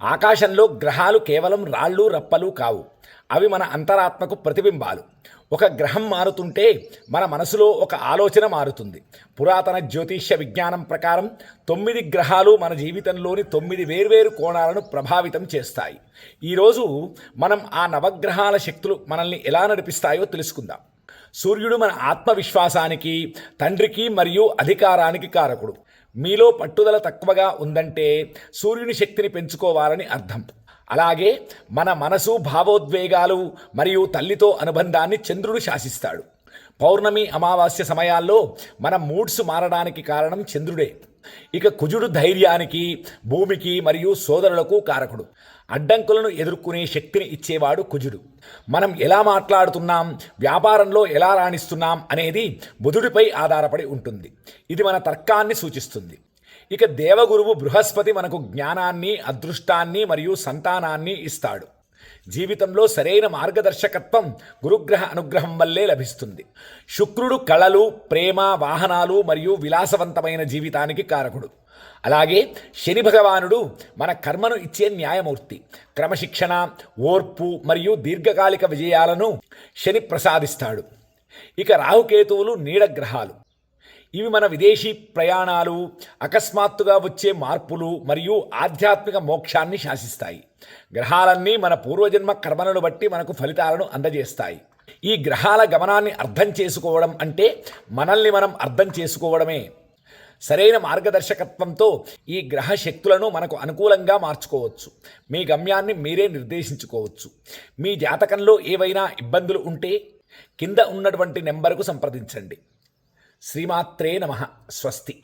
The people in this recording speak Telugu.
ఆకాశంలో గ్రహాలు కేవలం రాళ్ళు రప్పలు కావు. అవి మన అంతరాత్మకు ప్రతిబింబాలు. ఒక గ్రహం మారుతుంటే మన మనసులో ఒక ఆలోచన మారుతుంది. పురాతన జ్యోతిష్య విజ్ఞానం ప్రకారం 9 గ్రహాలు మన జీవితంలోని 9 వేర్వేరు కోణాలను ప్రభావితం చేస్తాయి. ఈరోజు మనం ఆ నవగ్రహాల శక్తులు మనల్ని ఎలా నడిపిస్తాయో తెలుసుకుందాం. సూర్యుడు మన ఆత్మవిశ్వాసానికి, తండ్రికి మరియు అధికారానికి కారకుడు. మీలో పట్టుదల తక్కువగా ఉందంటే సూర్యుని శక్తిని పెంచుకోవాలని అర్థం. అలాగే మన మనసు, భావోద్వేగాలు మరియు తల్లితో అనుబంధాన్ని చంద్రుడు శాసిస్తాడు. పౌర్ణమి, అమావాస్య సమయాల్లో మన మూడ్స్ మారడానికి కారణం చంద్రుడే. ఇక కుజుడు ధైర్యానికి, భూమికి మరియు సోదరులకు కారకుడు. అడ్డంకులను ఎదుర్కొనే శక్తిని ఇచ్చేవాడు కుజుడు. మనం ఎలా మాట్లాడుతున్నాం, వ్యాపారంలో ఎలా రాణిస్తున్నాం అనేది బుధుడిపై ఆధారపడి ఉంటుంది. ఇది మన తర్కాన్ని సూచిస్తుంది. ఇక దేవగురువు బృహస్పతి మనకు జ్ఞానాన్ని, అదృష్టాన్ని మరియు సంతానాన్ని ఇస్తాడు. జీవితంలో సరైన మార్గదర్శకత్వం గురుగ్రహ అనుగ్రహం వల్లే లభిస్తుంది. శుక్రుడు కళలు, ప్రేమ, వాహనాలు మరియు విలాసవంతమైన జీవితానికి కారకుడు. అలాగే శని భగవానుడు మన కర్మను ఇచ్చే న్యాయమూర్తి. క్రమశిక్షణ, ఓర్పు మరియు దీర్ఘకాలిక విజయాలను శని ప్రసాదిస్తాడు. ఇక రాహుకేతువులు నీడగ్రహాలు. ఇవి మన విదేశీ ప్రయాణాలు, అకస్మాత్తుగా వచ్చే మార్పులు మరియు ఆధ్యాత్మిక మోక్షాన్ని శాసిస్తాయి. గ్రహాలన్నీ మన పూర్వజన్మ కర్మలను బట్టి మనకు ఫలితాలను అందజేస్తాయి. ఈ గ్రహాల గమనాన్ని అర్థం చేసుకోవడం అంటే మనల్ని మనం అర్థం చేసుకోవడమే. సరైన మార్గదర్శకత్వంతో ఈ గ్రహ శక్తులను మనకు అనుకూలంగా మార్చుకోవచ్చు. మీ గమ్యాన్ని మీరే నిర్దేశించుకోవచ్చు. మీ జాతకంలో ఏవైనా ఇబ్బందులు ఉంటే కింద ఉన్నటువంటి నెంబర్కు సంప్రదించండి. శ్రీమాత్రే నమః. స్వస్తి.